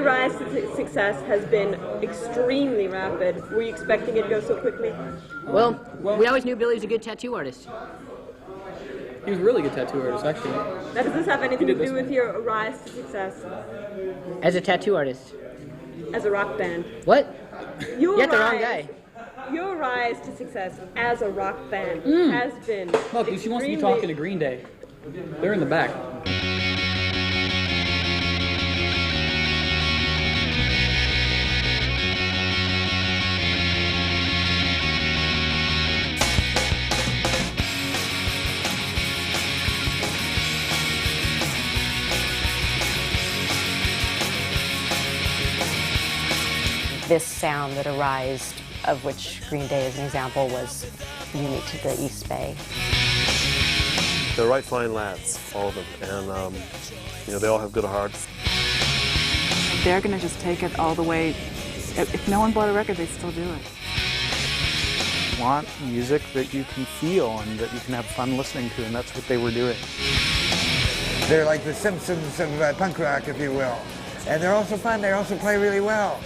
rise to success has been extremely rapid. Were you expecting it to go so quickly? Well, we always knew Billy was a good tattoo artist. He was a really good tattoo artist, actually. Now, does this have anything to do with your rise to success? As a tattoo artist. As a rock band. What? You got the wrong guy. Your rise to success as a rock band has been Look, she wants to be talking to Green Day. They're in the back. This sound that arose, of which Green Day is an example, was unique to the East Bay. They're right fine lads, all of them, and you know, they all have good hearts. They're going to just take it all the way. If no one bought a record, they'd still do it. Want music that you can feel and that you can have fun listening to, and that's what they were doing. They're like the Simpsons of punk rock, if you will. And they're also fun, they also play really well.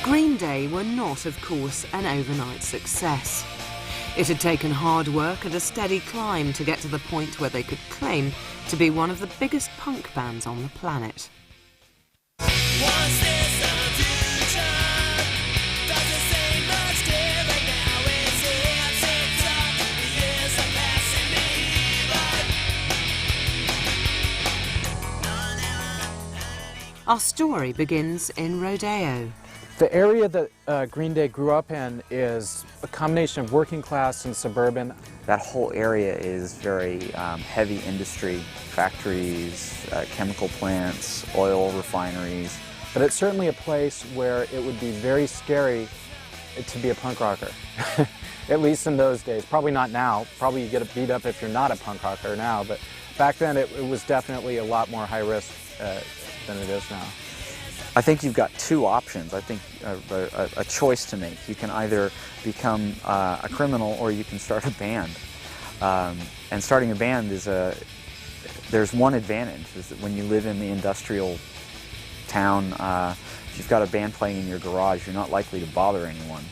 Green Day were not, of course, an overnight success. It had taken hard work and a steady climb to get to the point where they could claim to be one of the biggest punk bands on the planet. Our story begins in Rodeo. The area that Green Day grew up in is a combination of working class and suburban. That whole area is very heavy industry, factories, chemical plants, oil refineries. But it's certainly a place where it would be very scary to be a punk rocker, at least in those days. Probably not now. Probably you get beat up if you're not a punk rocker now, but back then it was definitely a lot more high risk than it is now. I think you've got two options. I think a choice to make. You can either become a criminal or you can start a band. And starting a band is there's one advantage, is that when you live in the industrial town, if you've got a band playing in your garage, you're not likely to bother anyone.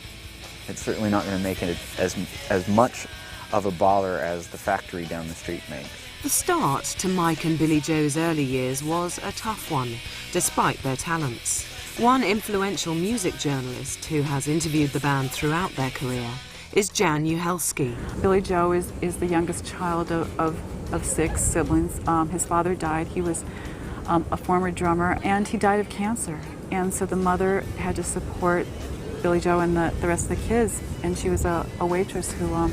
It's certainly not going to make it as much of a bother as the factory down the street makes. The start to Mike and Billy Joe's early years was a tough one, despite their talents. One influential music journalist who has interviewed the band throughout their career is Jan Uhelski. Billy Joe is the youngest child of 6 siblings. His father died. He was a former drummer, and he died of cancer. And so the mother had to support Billy Joe and the rest of the kids, and she was a waitress who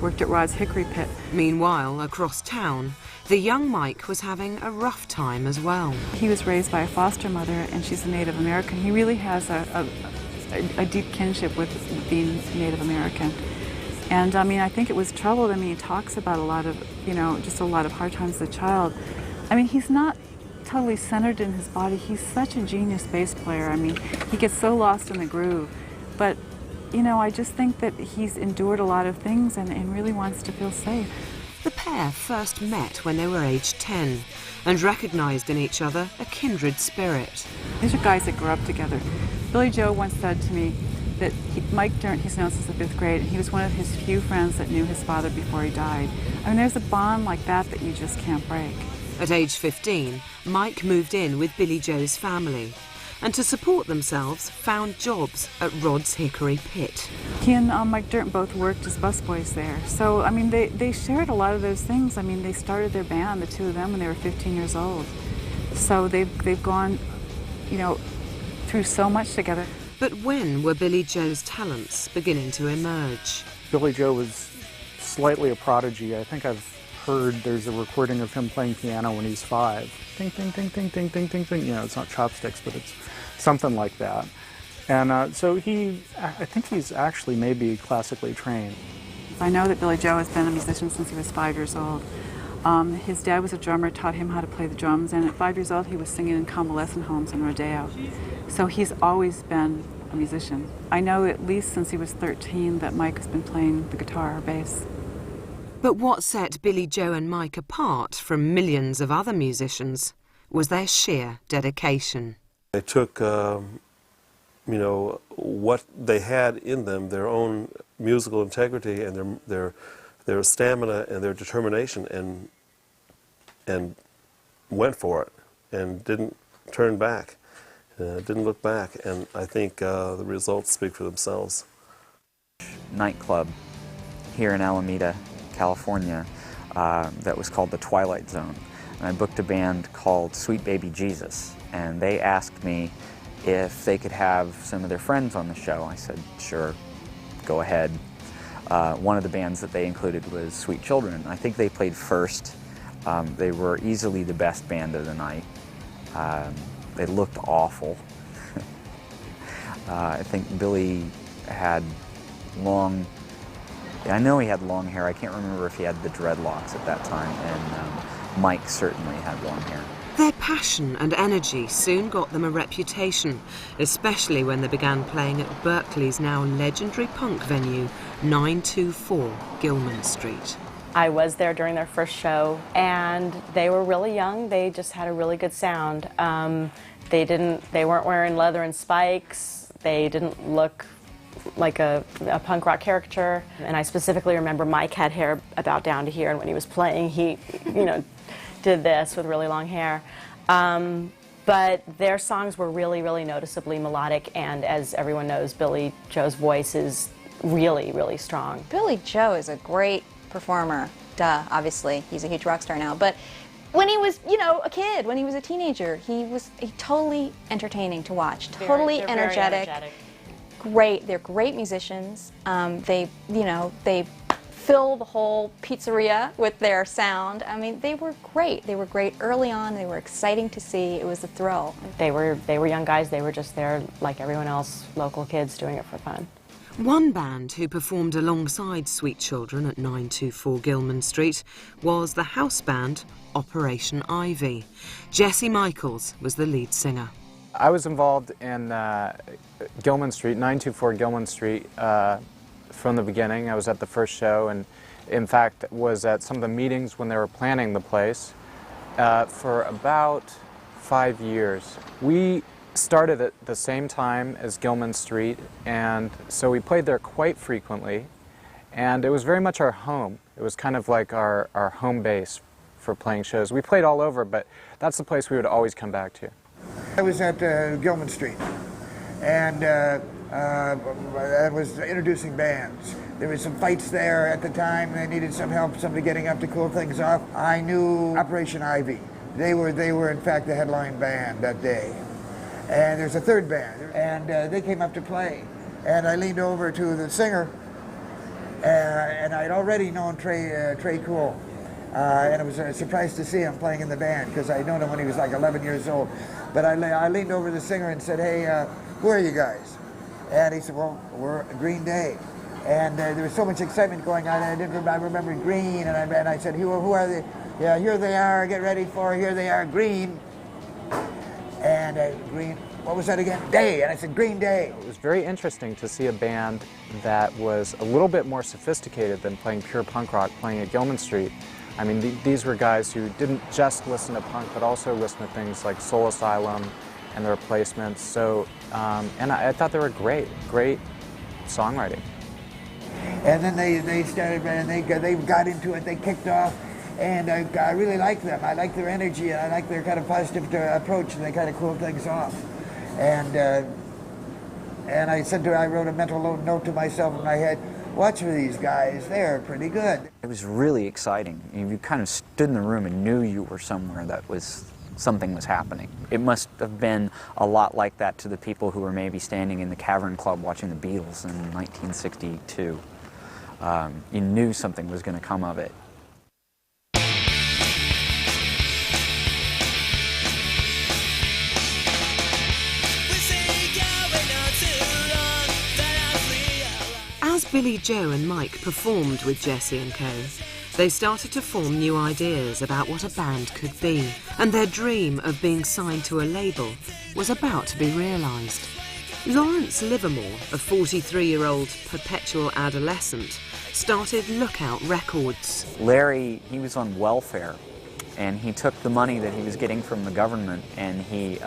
worked at Rod's Hickory Pit. Meanwhile, across town, the young Mike was having a rough time as well. He was raised by a foster mother, and she's a Native American. He really has a deep kinship with being Native American. And I mean, I think it was troubled. I mean, he talks about a lot of, just a lot of hard times as a child. I mean, he's not totally centered in his body. He's such a genius bass player. I mean, he gets so lost in the groove. But I just think that he's endured a lot of things and really wants to feel safe. The pair first met when they were aged 10 and recognized in each other a kindred spirit. These are guys that grew up together. Billy Joe once said to me that Mike Dirnt, he's known since the 5th grade, and he was one of his few friends that knew his father before he died. I mean, there's a bond like that you just can't break. At age 15, Mike moved in with Billy Joe's family, and to support themselves found jobs at Rod's Hickory Pit. He and Mike Dirnt both worked as busboys there. So, I mean, they shared a lot of those things. I mean, they started their band, the two of them, when they were 15 years old. So they've gone, through so much together. But when were Billy Joe's talents beginning to emerge? Billy Joe was slightly a prodigy. I think I've heard there's a recording of him playing piano when he's 5. Ding, ding, ding, ding, ding, ding, ding, ding. It's not chopsticks, but it's something like that. And so I think he's actually maybe classically trained. I know that Billy Joe has been a musician since he was 5 years old. His dad was a drummer, taught him how to play the drums, and at 5 years old he was singing in convalescent homes in Rodeo. So he's always been a musician. I know at least since he was 13 that Mike has been playing the guitar or bass. But what set Billy Joe and Mike apart from millions of other musicians was their sheer dedication. They took, you know, what they had in them, their own musical integrity and their stamina and their determination, and went for it and didn't turn back, didn't look back. And I think the results speak for themselves. Nightclub here in Alameda, California, that was called the Twilight Zone. And I booked a band called Sweet Baby Jesus, and they asked me if they could have some of their friends on the show. I said, sure, go ahead. One of the bands that they included was Sweet Children. I think they played first. They were easily the best band of the night. They looked awful. I think Billy had long, I know he had long hair. I can't remember if he had the dreadlocks at that time, and Mike certainly had long hair. Their passion and energy soon got them a reputation, especially when they began playing at Berkeley's now legendary punk venue, 924 Gilman Street. I was there during their first show, and they were really young. They just had a really good sound. They weren't wearing leather and spikes. They didn't look like a punk rock caricature. And I specifically remember Mike had hair about down to here, and when he was playing, he, you know, did this with really long hair. But their songs were really, really noticeably melodic, and as everyone knows, Billy Joe's voice is really, really strong. Billy Joe is a great performer. Duh, obviously. He's a huge rock star now. But when he was, you know, a kid, when he was a teenager, he was totally entertaining to watch. Totally energetic. Great. They're great musicians. They fill the whole pizzeria with their sound. I mean, they were great. They were great early on. They were exciting to see. It was a thrill. They were young guys. They were just there like everyone else, local kids doing it for fun. One band who performed alongside Sweet Children at 924 Gilman Street was the house band Operation Ivy. Jesse Michaels was the lead singer. I was involved in Gilman Street, 924 Gilman Street, from the beginning. I was at the first show, and in fact was at some of the meetings when they were planning the place for about 5 years. We started at the same time as Gilman Street, and so we played there quite frequently, and it was very much our home. It was kind of like our home base for playing shows. We played all over, but that's the place we would always come back to. I was at Gilman Street, and I was introducing bands. There was some fights there at the time. They needed some help, somebody getting up to cool things off. I knew Operation Ivy. They were in fact the headline band that day. And there's a third band, and they came up to play. And I leaned over to the singer, and I'd already known Trey Cool. And I was surprised to see him playing in the band, because I'd known him when he was like 11 years old. But I leaned over to the singer and said, hey, who are you guys? And he said, well, we're Green Day. And there was so much excitement going on, I remembered Green, and I said, who are they? Yeah, here they are, get ready for, here they are, Green. And Green, what was that again? Day, and I said, Green Day. It was very interesting to see a band that was a little bit more sophisticated than playing pure punk rock, playing at Gilman Street. I mean, these were guys who didn't just listen to punk, but also listen to things like Soul Asylum and the Replacements. So, and I thought they were great songwriting. And then they started, and they got into it, they kicked off, and I really like them. I like their energy, and I like their kind of positive approach, and they kind of cool things off. And I wrote a mental note to myself in my head, watch for these guys, they're pretty good. It was really exciting. You kind of stood in the room and knew you were somewhere that something was happening. It must have been a lot like that to the people who were maybe standing in the Cavern Club watching the Beatles in 1962. You knew something was going to come of it. As Billy Joe and Mike performed with Jesse and Co., they started to form new ideas about what a band could be, and their dream of being signed to a label was about to be realised. Lawrence Livermore, a 43-year-old perpetual adolescent, started Lookout Records. Larry, he was on welfare, and he took the money that he was getting from the government and he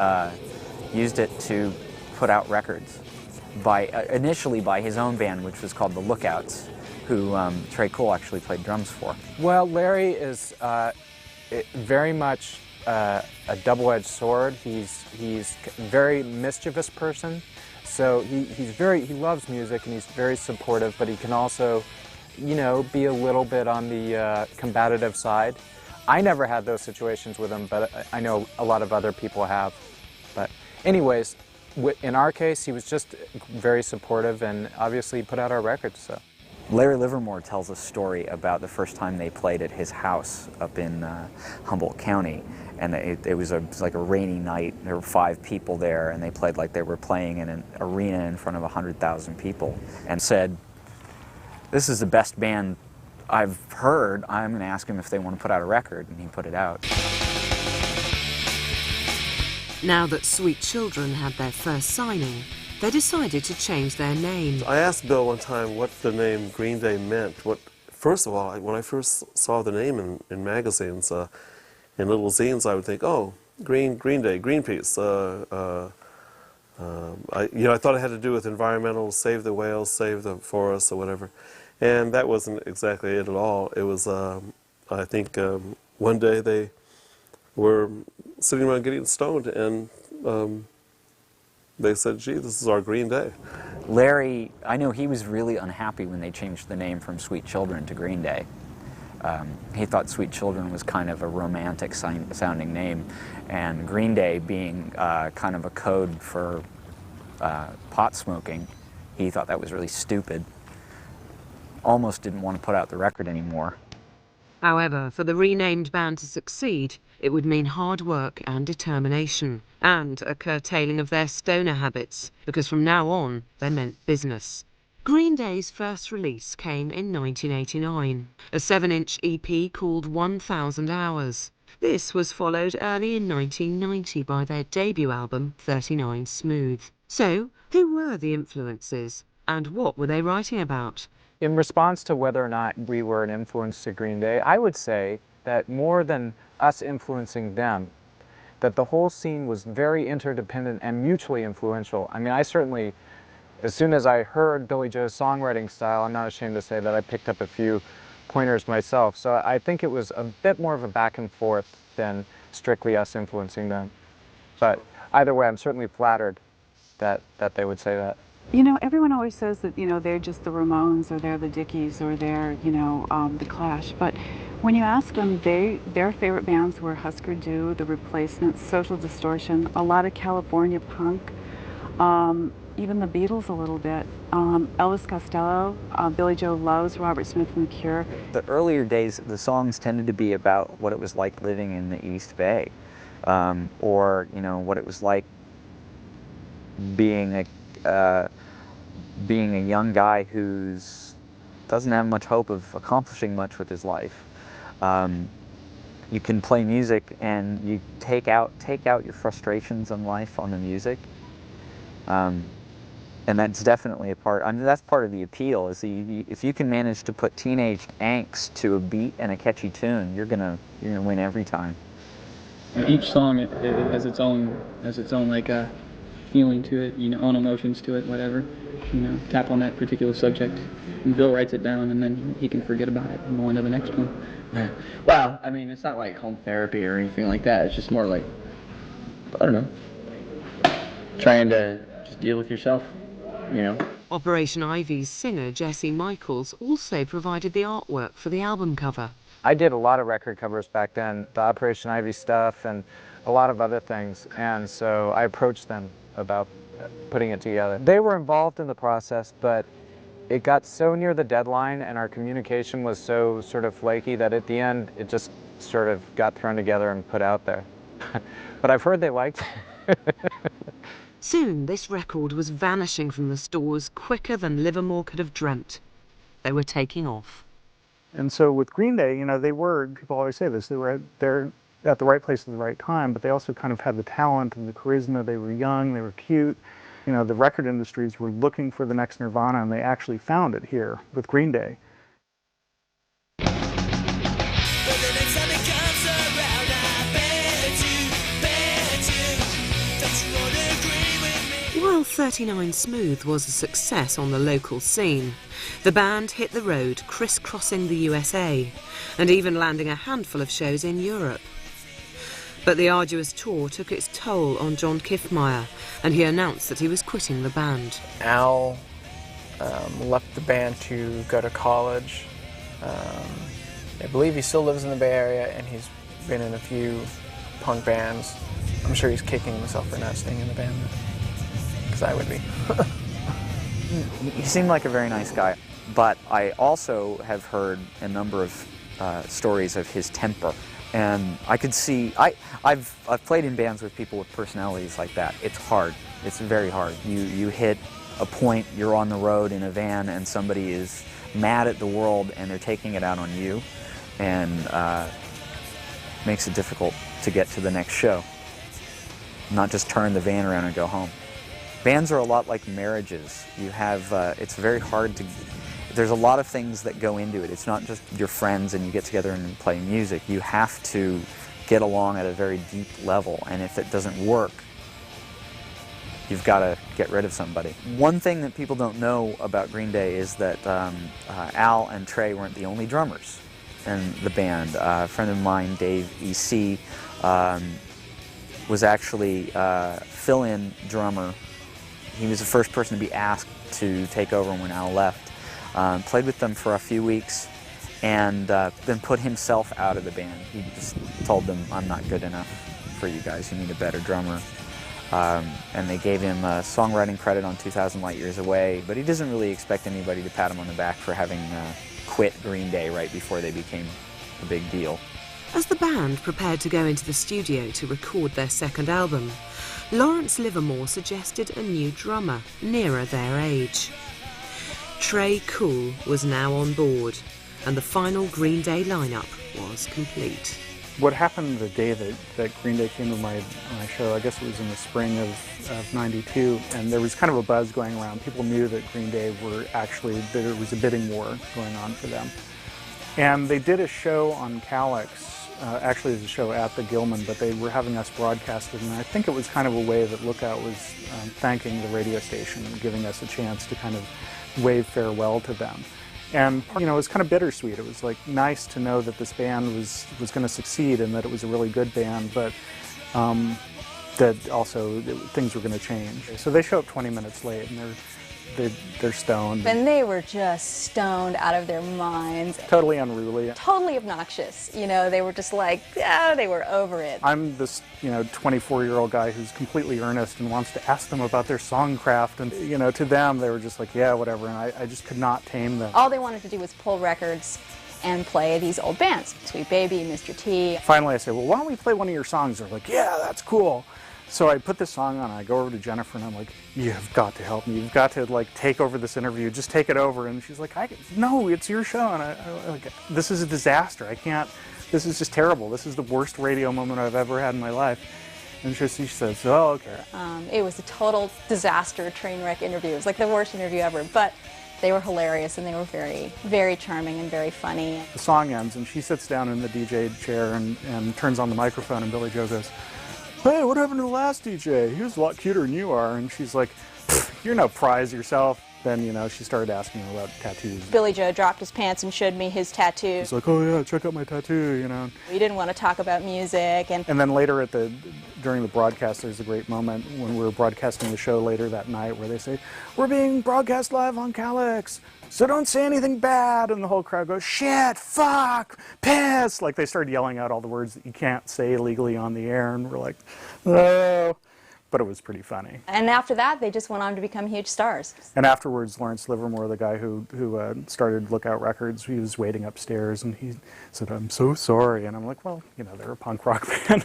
used it to put out records. Initially by his own band, which was called the Lookouts, who Trey Cole actually played drums for. Well, Larry is very much a double-edged sword. He's a very mischievous person, so he loves music and he's very supportive, but he can also, you know, be a little bit on the combative side. I never had those situations with him, but I know a lot of other people have. But anyways, in our case, he was just very supportive and obviously put out our records. So. Larry Livermore tells a story about the first time they played at his house up in Humboldt County, and it was like a rainy night. There were 5 people there, and they played like they were playing in an arena in front of 100,000 people, and said, "This is the best band I've heard. I'm going to ask them if they want to put out a record," and he put it out. Now that Sweet Children had their first signing, they decided to change their name. I asked Bill one time what the name Green Day meant. First of all, when I first saw the name in magazines, in little zines, I would think, oh, Green Day, Greenpeace. I thought it had to do with environmental, save the whales, save the forests, or whatever. And that wasn't exactly it at all. It was, I think, one day they were sitting around getting stoned, and they said, gee, this is our Green Day. Larry, I know he was really unhappy when they changed the name from Sweet Children to Green Day. He thought Sweet Children was kind of a romantic sounding name, and Green Day being kind of a code for pot smoking, he thought that was really stupid. Almost didn't want to put out the record anymore. However, for the renamed band to succeed, it would mean hard work and determination, and a curtailing of their stoner habits, because from now on, they meant business. Green Day's first release came in 1989, a 7-inch EP called 1000 Hours. This was followed early in 1990 by their debut album, 39 Smooth. So, who were the influences, and what were they writing about? In response to whether or not we were an influence to Green Day, I would say that more than us influencing them, that the whole scene was very interdependent and mutually influential. I mean, I certainly, as soon as I heard Billy Joe's songwriting style, I'm not ashamed to say that I picked up a few pointers myself. So I think it was a bit more of a back and forth than strictly us influencing them. But either way, I'm certainly flattered that they would say that. You know, everyone always says that, you know, they're just the Ramones or they're the Dickies or they're, you know, the Clash. But when you ask them, their favorite bands were Husker Du, The Replacements, Social Distortion, a lot of California punk, even the Beatles a little bit, Elvis Costello, Billy Joe Loves, Robert Smith from The Cure. The earlier days, the songs tended to be about what it was like living in the East Bay, or, you know, what it was like being a young guy who doesn't have much hope of accomplishing much with his life. You can play music and you take out your frustrations in life on the music, and that's definitely a part. I mean, that's part of the appeal. Is if you can manage to put teenage angst to a beat and a catchy tune, you're gonna win every time. Each song it has its own like feeling to it, you know, own emotions to it, whatever. You know, tap on that particular subject, and Bill writes it down, and then he can forget about it and go on to the next one. Yeah. Well, I mean, it's not like home therapy or anything like that. It's just more like, I don't know, trying to just deal with yourself, you know. Operation Ivy's singer Jesse Michaels also provided the artwork for the album cover. I did a lot of record covers back then, the Operation Ivy stuff and a lot of other things, and so I approached them about putting it together. They were involved in the process, but it got so near the deadline and our communication was so sort of flaky that at the end it just sort of got thrown together and put out there. But I've heard they liked it. Soon this record was vanishing from the stores quicker than Livermore could have dreamt. They were taking off. And so with Green Day, you know, people always say this, they're at the right place at the right time, but they also kind of had the talent and the charisma. They were young, they were cute. You know, the record industries were looking for the next Nirvana, and they actually found it here with Green Day. While 39 Smooth was a success on the local scene, the band hit the road crisscrossing the USA and even landing a handful of shows in Europe. But the arduous tour took its toll on John Kiffmeyer, and he announced that he was quitting the band. Al left the band to go to college. I believe he still lives in the Bay Area, and he's been in a few punk bands. I'm sure he's kicking himself for not staying in the band, because I would be. He seemed like a very nice guy, but I also have heard a number of stories of his temper. And I could see, I've played in bands with people with personalities like that. It's hard. It's very hard. You hit a point, you're on the road in a van, and somebody is mad at the world, and they're taking it out on you, and makes it difficult to get to the next show. Not just turn the van around and go home. Bands are a lot like marriages. You have, it's very hard to, there's a lot of things that go into it. It's not just your friends and you get together and play music. You have to get along at a very deep level, and if it doesn't work, you've got to get rid of somebody. One thing that people don't know about Green Day is that Al and Trey weren't the only drummers in the band. A friend of mine, Dave E.C., was actually fill-in drummer. He was the first person to be asked to take over when Al left. Played with them for a few weeks, and then put himself out of the band. He just told them, I'm not good enough for you guys, you need a better drummer. And they gave him a songwriting credit on 2,000 Light Years Away, but he doesn't really expect anybody to pat him on the back for having quit Green Day right before they became a big deal. As the band prepared to go into the studio to record their second album, Lawrence Livermore suggested a new drummer nearer their age. Trey Cool was now on board, and the final Green Day lineup was complete. What happened the day that Green Day came to my show, I guess it was in the spring of '92, and there was kind of a buzz going around. People knew that Green Day were actually, there was a bidding war going on for them. And they did a show on Calyx. Actually, it was a show at the Gilman, but they were having us broadcast it, and I think it was kind of a way that Lookout was thanking the radio station and giving us a chance to kind of wave farewell to them. And, you know, it was kind of bittersweet. It was like nice to know that this band was going to succeed and that it was a really good band, but that also things were going to change. So they show up 20 minutes late, and they're stoned. And they were just stoned out of their minds. Totally unruly. Totally obnoxious. You know, they were just like, oh, they were over it. I'm this, 24-year-old guy who's completely earnest and wants to ask them about their songcraft. And, to them, they were just like, yeah, whatever. And I just could not tame them. All they wanted to do was pull records and play these old bands. Sweet Baby, Mr. T. Finally, I said, well, why don't we play one of your songs? They're like, yeah, that's cool. So I put this song on, and I go over to Jennifer, and I'm like, you've got to help me. You've got to, take over this interview. Just take it over. And she's like, no, it's your show. And I'm like, this is a disaster. I can't, this is just terrible. This is the worst radio moment I've ever had in my life. And she says, oh, okay. It was a total disaster, train wreck interview. It was like the worst interview ever. But they were hilarious, and they were very, very charming and very funny. The song ends, and she sits down in the DJ chair and turns on the microphone, and Billy Joe goes, hey, what happened to the last DJ? He was a lot cuter than you are. And she's like, you're no prize yourself. Then, she started asking me about tattoos. Billy Joe dropped his pants and showed me his tattoo. He's like, oh yeah, check out my tattoo, We didn't want to talk about music. And then later during the broadcast, there's a great moment when we were broadcasting the show later that night where they say, we're being broadcast live on Calyx, so don't say anything bad. And the whole crowd goes, shit, fuck, piss. Like they started yelling out all the words that you can't say legally on the air, and we're like, oh. But it was pretty funny. And after that, they just went on to become huge stars. And afterwards, Lawrence Livermore, the guy who started Lookout Records, he was waiting upstairs, and he said, I'm so sorry. And I'm like, well, they're a punk rock band.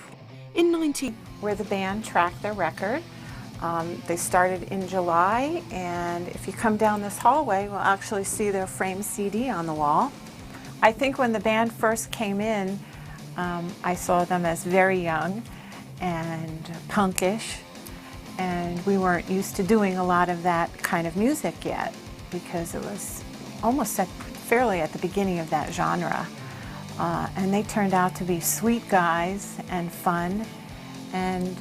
In 19... Where the band tracked their record. They started in July, and if you come down this hallway, we'll actually see their framed CD on the wall. I think when the band first came in, I saw them as very young and punkish, and we weren't used to doing a lot of that kind of music yet, because it was almost fairly at the beginning of that genre. And they turned out to be sweet guys and fun, and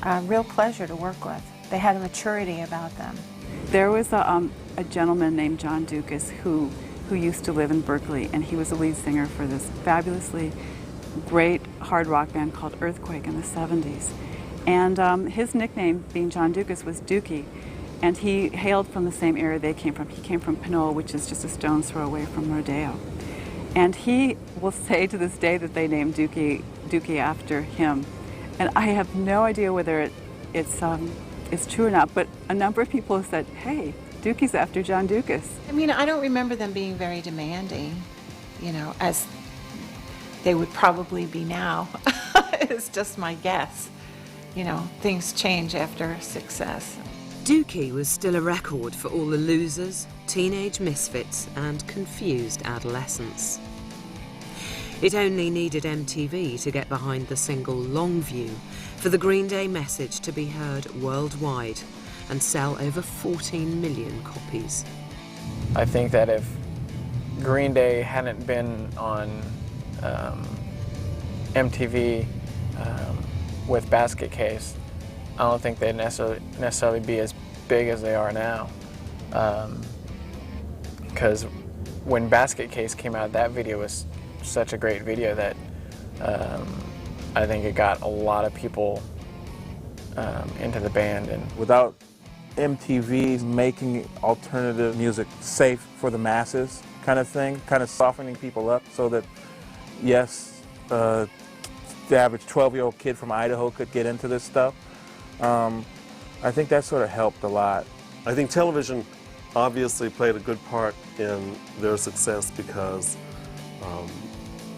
a real pleasure to work with. They had a maturity about them. There was a gentleman named John Dookie who used to live in Berkeley, and he was the lead singer for this fabulously great hard rock band called Earthquake in the 70s. And his nickname, being John Dookie, was Dookie. And he hailed from the same area they came from. He came from Panola, which is just a stone's throw away from Rodeo. And he will say to this day that they named Dookie after him. And I have no idea whether it's true or not, but a number of people have said, hey, Dookie's after John Dookie. I mean, I don't remember them being very demanding, you know, as they would probably be now. It's just my guess. You know, things change after success. Dookie was still a record for all the losers, teenage misfits and confused adolescents. It only needed MTV to get behind the single Longview for the Green Day message to be heard worldwide and sell over 14 million copies. I think that if Green Day hadn't been on MTV with Basket Case, I don't think they'd necessarily be as big as they are now. Because when Basket Case came out, that video was such a great video that I think it got a lot of people into the band. And without MTV making alternative music safe for the masses kind of thing, kind of softening people up so that, yes, the average 12-year-old kid from Idaho could get into this stuff, I think that sort of helped a lot. I think television obviously played a good part in their success because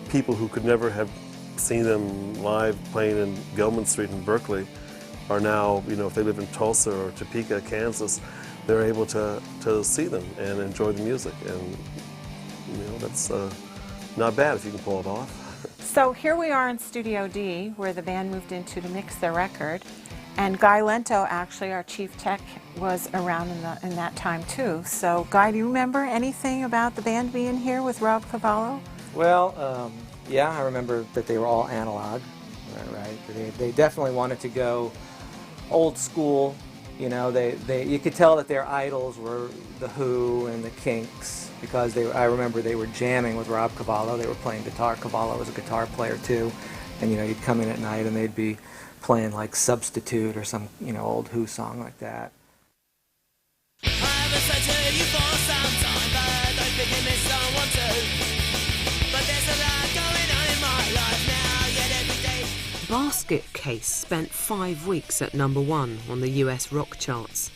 people who could never have seen them live playing in Gilman Street in Berkeley are now, you know, if they live in Tulsa or Topeka, Kansas, they're able to see them and enjoy the music. And, you know, that's not bad if you can pull it off. So here we are in Studio D, where the band moved into to mix their record. And Guy Lento, actually, our chief tech, was around in that time too. So Guy, do you remember anything about the band being here with Rob Cavallo? Well, yeah, I remember that they were all analog, right? They definitely wanted to go old school. You know, you could tell that their idols were The Who and the Kinks, because I remember they were jamming with Rob Cavallo. They were playing guitar. Cavallo was a guitar player too, and you know, you'd come in at night and they'd be playing like Substitute or some, you know, old Who song like that. Basket Case spent 5 weeks at #1 on the US rock charts.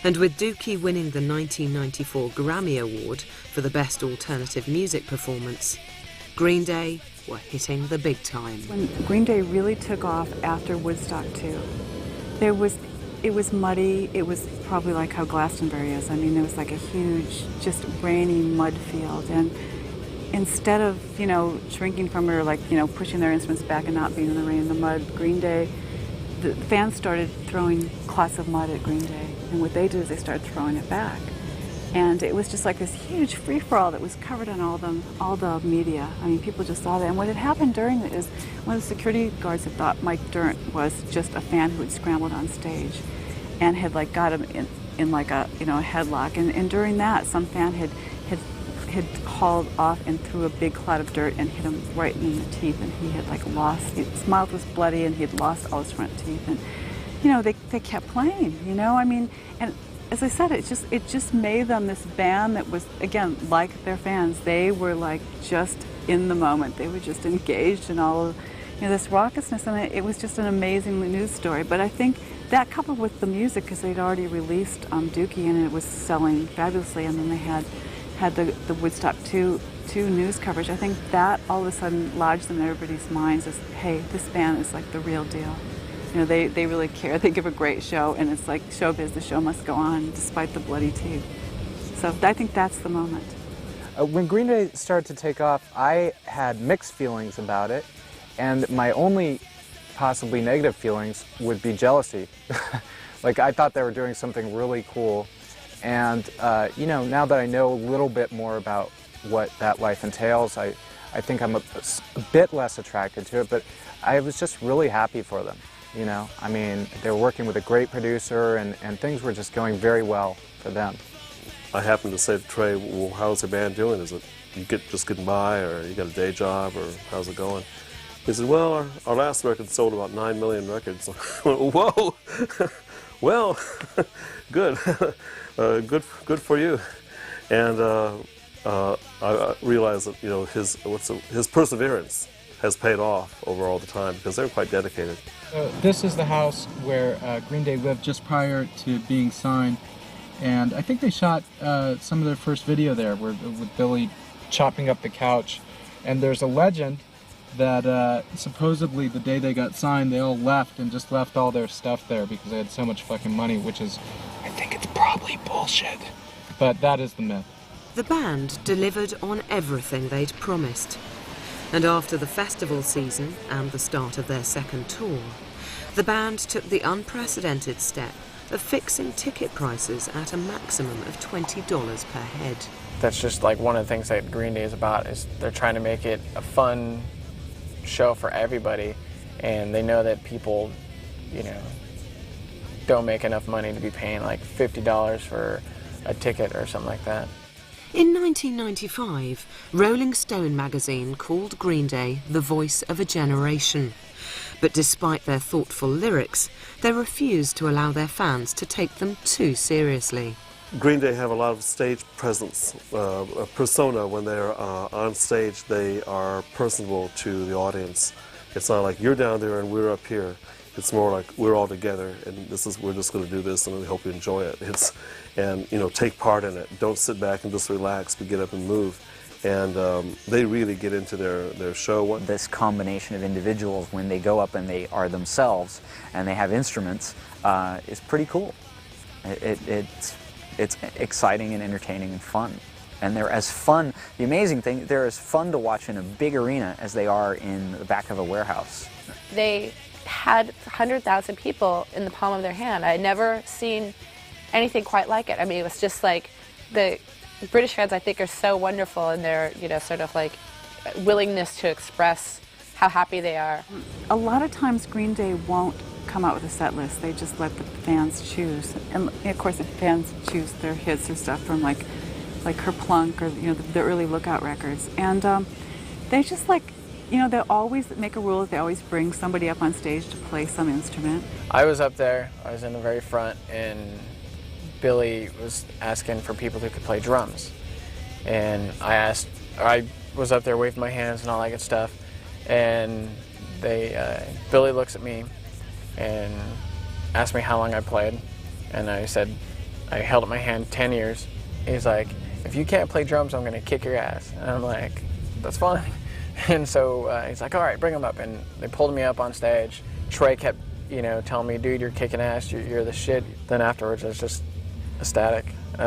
And with Dookie winning the 1994 Grammy Award for the Best Alternative Music Performance, Green Day were hitting the big time. When Green Day really took off after Woodstock 2, it was muddy. It was probably like how Glastonbury is. I mean, there was like a huge, just rainy mud field. And instead of, you know, shrinking from it or like, you know, pushing their instruments back and not being in the rain and the mud, Green Day, the fans started throwing clots of mud at Green Day. And what they did is they started throwing it back. And it was just like this huge free-for-all that was covered on all the media. I mean, people just saw that. And what had happened during it is one of the security guards had thought Mike Dirnt was just a fan who had scrambled on stage and had like got him in like a, you know, a headlock. And during that, some fan had hauled off and threw a big cloud of dirt and hit him right in the teeth, and he had like his mouth was bloody and he had lost all his front teeth. And you know, they kept playing, you know, I mean, and as I said, it just made them this band that was, again, like their fans. They were like just in the moment. They were just engaged in all of, you know, this raucousness, and it was just an amazing news story. But I think that, coupled with the music, because they'd already released Dookie and it was selling fabulously, and then they had the Woodstock 2 news coverage, I think that all of a sudden lodged in everybody's minds as, hey, this band is like the real deal. You know, they really care. They give a great show, and it's like showbiz. The show must go on despite the bloody teeth. So I think that's the moment. When Green Day started to take off, I had mixed feelings about it, and my only possibly negative feelings would be jealousy. Like, I thought they were doing something really cool, and you know, now that I know a little bit more about what that life entails, I think I'm a bit less attracted to it, but I was just really happy for them. you know. I mean, they were working with a great producer, and things were just going very well for them. I happened to say to Trey, well, how's the band doing? Is it you just getting by, or you got a day job, or how's it going? He said, well, our last record sold about 9 million records. Whoa! Well, good. Good for you. And I realized that, you know, his perseverance has paid off over all the time, because they're quite dedicated. This is the house where Green Day lived just prior to being signed, and I think they shot some of their first video there, with Billy chopping up the couch. And there's a legend that supposedly the day they got signed, they all left and just left all their stuff there because they had so much fucking money, which is, I think it's probably bullshit. But that is the myth. The band delivered on everything they'd promised. And after the festival season and the start of their second tour, the band took the unprecedented step of fixing ticket prices at a maximum of $20 per head. That's just like one of the things that Green Day is about, is they're trying to make it a fun show for everybody, and they know that people, you know, don't make enough money to be paying like $50 for a ticket or something like that. In 1995, Rolling Stone magazine called Green Day the voice of a generation. But despite their thoughtful lyrics, they refused to allow their fans to take them too seriously. Green Day have a lot of stage presence, a persona. When they're on stage, they are personable to the audience. It's not like you're down there and we're up here. It's more like we're all together, and we're just going to do this, and we hope you enjoy it. And you know, take part in it. Don't sit back and just relax, but get up and move. And they really get into their show. This combination of individuals, when they go up and they are themselves and they have instruments, is pretty cool. It's exciting and entertaining and fun. And they're as fun, the amazing thing, they're as fun to watch in a big arena as they are in the back of a warehouse. They had 100,000 people in the palm of their hand. I had never seen anything quite like it. I mean, it was just like, the British fans, I think, are so wonderful in their, you know, sort of like willingness to express how happy they are. A lot of times Green Day won't come out with a set list. They just let the fans choose. And of course, the fans choose their hits or stuff from like Kerplunk or, you know, the early Lookout records. And they just like, you know, they always make a rule that they always bring somebody up on stage to play some instrument. I was up there, I was in the very front, and Billy was asking for people who could play drums. And I was up there waving my hands and all that good stuff. And Billy looks at me and asked me how long I played. And I said, I held up my hand 10 years. He's like, if you can't play drums, I'm going to kick your ass. And I'm like, that's fine. And so he's like, all right, bring him up. And they pulled me up on stage. Trey kept, you know, telling me, dude, you're kicking ass, you're the shit. Then afterwards, I was just ecstatic. I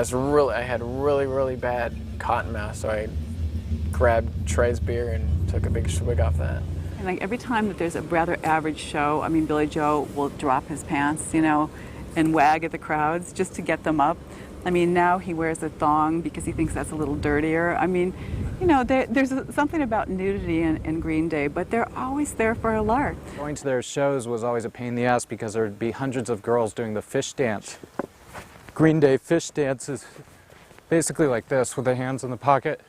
had really bad cotton mouth, so I grabbed Trey's beer and took a big swig off that. And like every time that there's a rather average show, I mean, Billy Joe will drop his pants, you know, and wag at the crowds just to get them up. I mean, now he wears a thong because he thinks that's a little dirtier. I mean, you know, there's something about nudity in Green Day, but they're always there for a lark. Going to their shows was always a pain in the ass because there would be hundreds of girls doing the fish dance. Green Day fish dance is basically like this, with their hands in the pocket.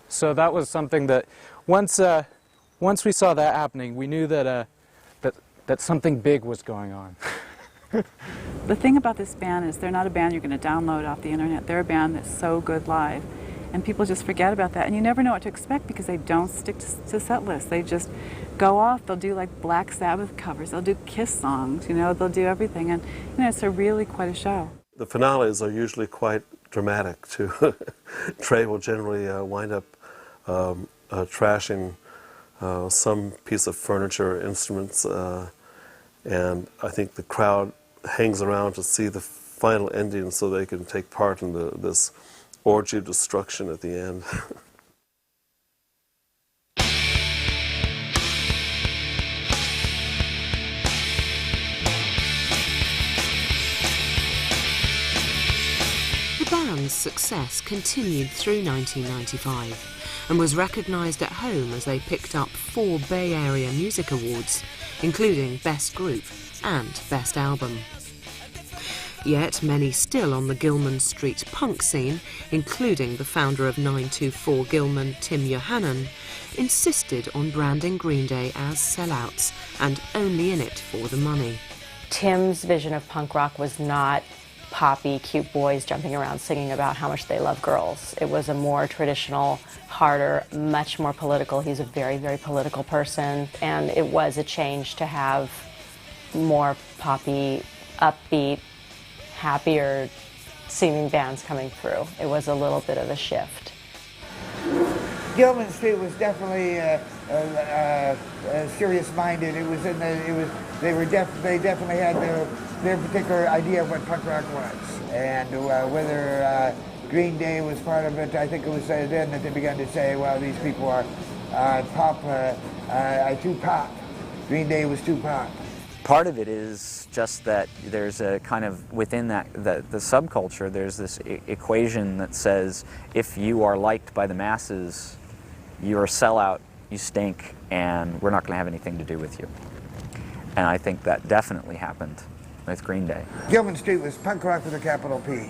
So that was something that once we saw that happening, we knew that that something big was going on. The thing about this band is they're not a band you're going to download off the internet. They're a band that's so good live. And people just forget about that. And you never know what to expect because they don't stick to set lists. They just go off. They'll do like Black Sabbath covers. They'll do Kiss songs. You know, they'll do everything. And, you know, it's really quite a show. The finales are usually quite dramatic, too. Trey will generally wind up trashing some piece of furniture or instruments. And I think the crowd hangs around to see the final ending so they can take part in this orgy of destruction at the end. The band's success continued through 1995, and was recognised at home as they picked up 4 Bay Area Music Awards, including Best Group and Best Album. Yet many still on the Gilman Street punk scene, including the founder of 924 Gilman, Tim Yohannan, insisted on branding Green Day as sellouts and only in it for the money. Tim's vision of punk rock was not poppy, cute boys jumping around singing about how much they love girls. It was a more traditional, harder, much more political. He's a very, very political person, and it was a change to have more poppy, upbeat, happier seeming bands coming through. It was a little bit of a shift. Gilman Street was definitely serious-minded. It was in the. It was. They definitely had their particular idea of what punk rock was, and whether Green Day was part of it. I think it was then that they began to say, "Well, these people are pop, too pop." Green Day was too pop. Part of it is just that there's a kind of, within that the subculture, there's this equation that says if you are liked by the masses, you're a sellout, you stink, and we're not going to have anything to do with you. And I think that definitely happened with Green Day. Gilman Street was punk rock with a capital P.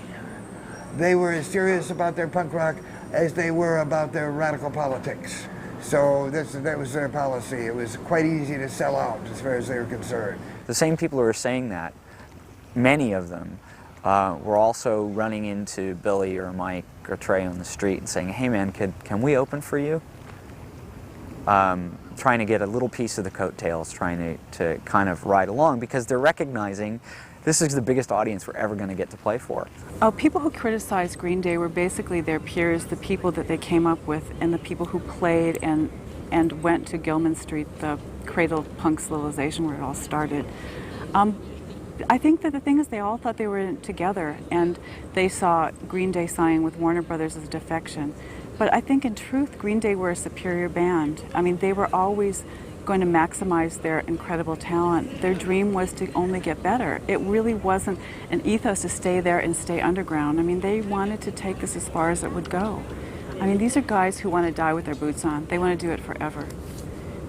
They were as serious about their punk rock as they were about their radical politics. So that was their policy. It was quite easy to sell out as far as they were concerned. The same people who are saying that, many of them, were also running into Billy or Mike or Trey on the street and saying, "Hey man, can we open for you?" Trying to get a little piece of the coattails, trying to kind of ride along, because they're recognizing this is the biggest audience we're ever going to get to play for. Oh, people who criticized Green Day were basically their peers, the people that they came up with, and the people who played and went to Gilman Street, the cradle of punk civilization where it all started. I think that the thing is they all thought they were in it together, and they saw Green Day signing with Warner Brothers as defection. But I think in truth, Green Day were a superior band. I mean, they were always going to maximize their incredible talent. Their dream was to only get better. It really wasn't an ethos to stay there and stay underground. I mean, they wanted to take this as far as it would go. I mean, these are guys who want to die with their boots on. They want to do it forever.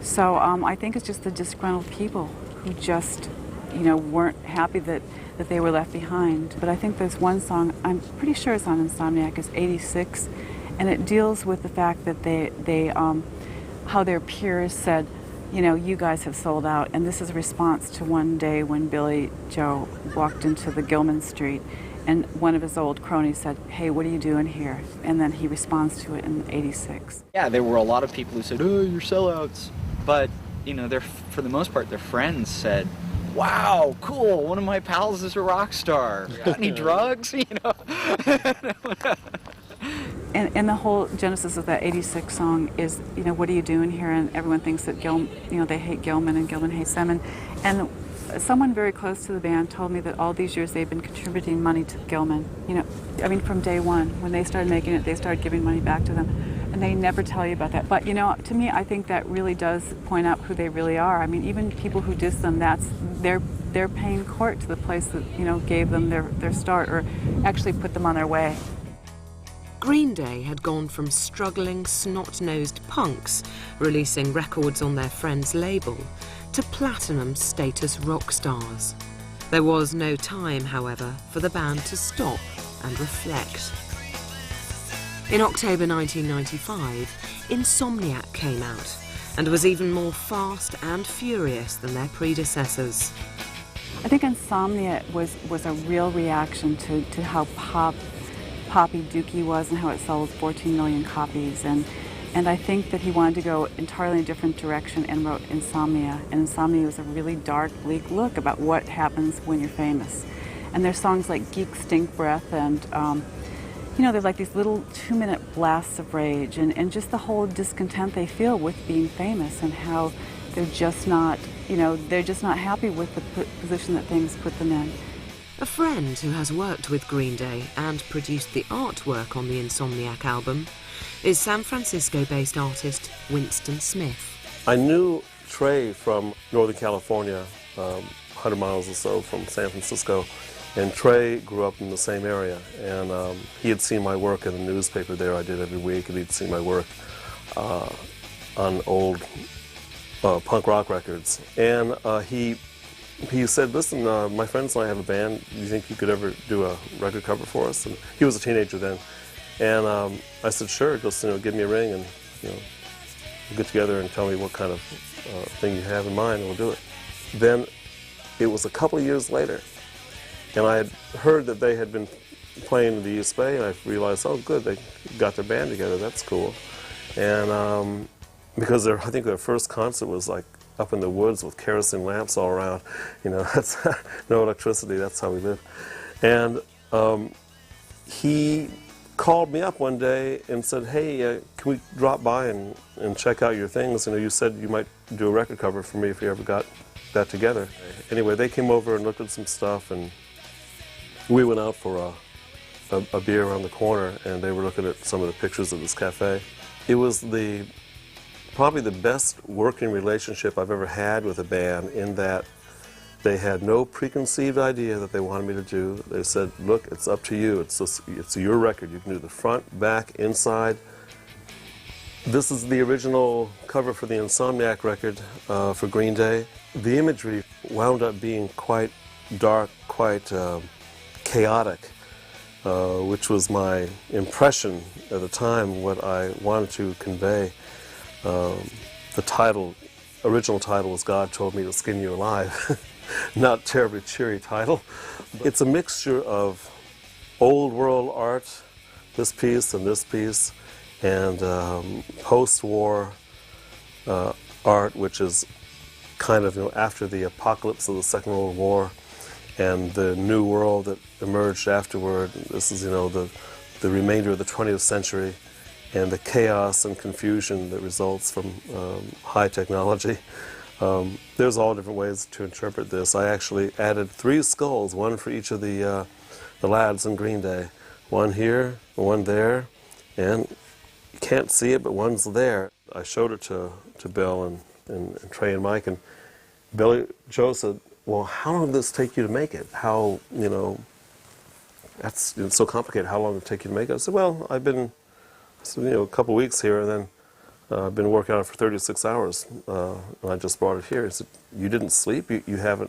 So I think it's just the disgruntled people who just, weren't happy that they were left behind. But I think there's one song, I'm pretty sure it's on Insomniac, it's 86, and it deals with the fact that they how their peers said, you guys have sold out. And this is a response to one day when Billy Joe walked into the Gilman Street and one of his old cronies said, "Hey, what are you doing here?" And then he responds to it in 86. Yeah, there were a lot of people who said, "Oh, you're sellouts." But, for the most part, their friends said, "Wow, cool, one of my pals is a rock star. Got any drugs?" And the whole genesis of that 86 song is, what are you doing here? And everyone thinks that they hate Gilman and Gilman hates them. And someone very close to the band told me that all these years they've been contributing money to Gilman. From day one, when they started making it, they started giving money back to them. And they never tell you about that. But, to me, I think that really does point out who they really are. I mean, even people who diss them, they're paying court to the place that, gave them their start or actually put them on their way. Green Day had gone from struggling, snot-nosed punks, releasing records on their friend's label, to platinum status rock stars. There was no time, however, for the band to stop and reflect. In October 1995, Insomniac came out and was even more fast and furious than their predecessors. I think Insomnia was a real reaction to how poppy Dookie was and how it sold 14 million copies. And I think that he wanted to go entirely in a different direction and wrote Insomnia. And Insomnia was a really dark, bleak look about what happens when you're famous. And there's songs like Geek Stink Breath and, they're like these little 2-minute blasts of rage and just the whole discontent they feel with being famous and how they're just not happy with the position that things put them in. A friend who has worked with Green Day and produced the artwork on the Insomniac album is San Francisco-based artist Winston Smith. I knew Trey from Northern California, 100 miles or so from San Francisco, and Trey grew up in the same area, and he had seen my work in the newspaper there I did every week, and he'd seen my work on old punk rock records. And he said, listen, my friends and I have a band. Do you think you could ever do a record cover for us? And he was a teenager then. And I said, sure. Just give me a ring and get together and tell me what kind of thing you have in mind, and we'll do it. Then it was a couple of years later, and I had heard that they had been playing in the East Bay, and I realized, oh, good, they got their band together. That's cool. And because I think their first concert was like up in the woods with kerosene lamps all around. That's no electricity. That's how we live. And he called me up one day and said, hey, can we drop by and check out your things? You said you might do a record cover for me if you ever got that together. Anyway, they came over and looked at some stuff, and we went out for a beer around the corner, and they were looking at some of the pictures of this cafe. It was probably the best working relationship I've ever had with a band, in that they had no preconceived idea that they wanted me to do. They said, look, it's up to you. It's your record. You can do the front, back, inside. This is the original cover for the Insomniac record for Green Day. The imagery wound up being quite dark, quite chaotic, which was my impression at the time, what I wanted to convey. The original title was God Told Me to Skin You Alive. Not terribly cheery title. It's a mixture of old world art, this piece and this piece, and post-war art, which is kind of after the apocalypse of the Second World War and the new world that emerged afterward. This is the remainder of the 20th century and the chaos and confusion that results from high technology. There's all different ways to interpret this. I actually added 3 skulls, one for each of the lads in Green Day. One here, one there, and you can't see it, but one's there. I showed it to Bill and Trey and Mike, and Joe said, well, how long did this take you to make it? How, it's so complicated. How long did it take you to make it? I said, well, I've been, a couple weeks here, and then I've been working on it for 36 hours, and I just brought it here. He said, you didn't sleep? You've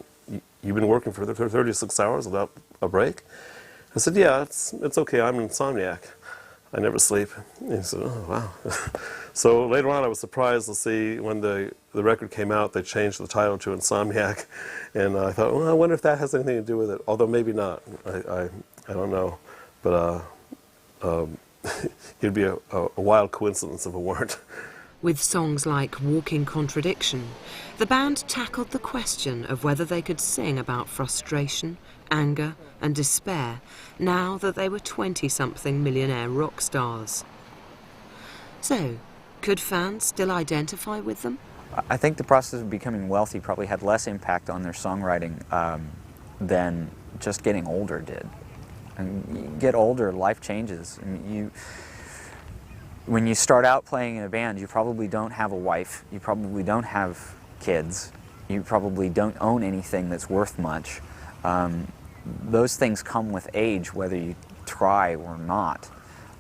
been working for 36 hours without a break? I said, yeah, it's okay. I'm an insomniac. I never sleep. And he said, oh, wow. So later on, I was surprised to see when the record came out, they changed the title to Insomniac. And I thought, well, I wonder if that has anything to do with it. Although maybe not. I don't know. But it'd be a wild coincidence if it weren't. With songs like Walking Contradiction, the band tackled the question of whether they could sing about frustration, anger and despair now that they were 20-something millionaire rock stars. So, could fans still identify with them? I think the process of becoming wealthy probably had less impact on their songwriting than just getting older did. And you get older, life changes. I mean, when you start out playing in a band, you probably don't have a wife, you probably don't have kids, you probably don't own anything that's worth much. Those things come with age, whether you try or not.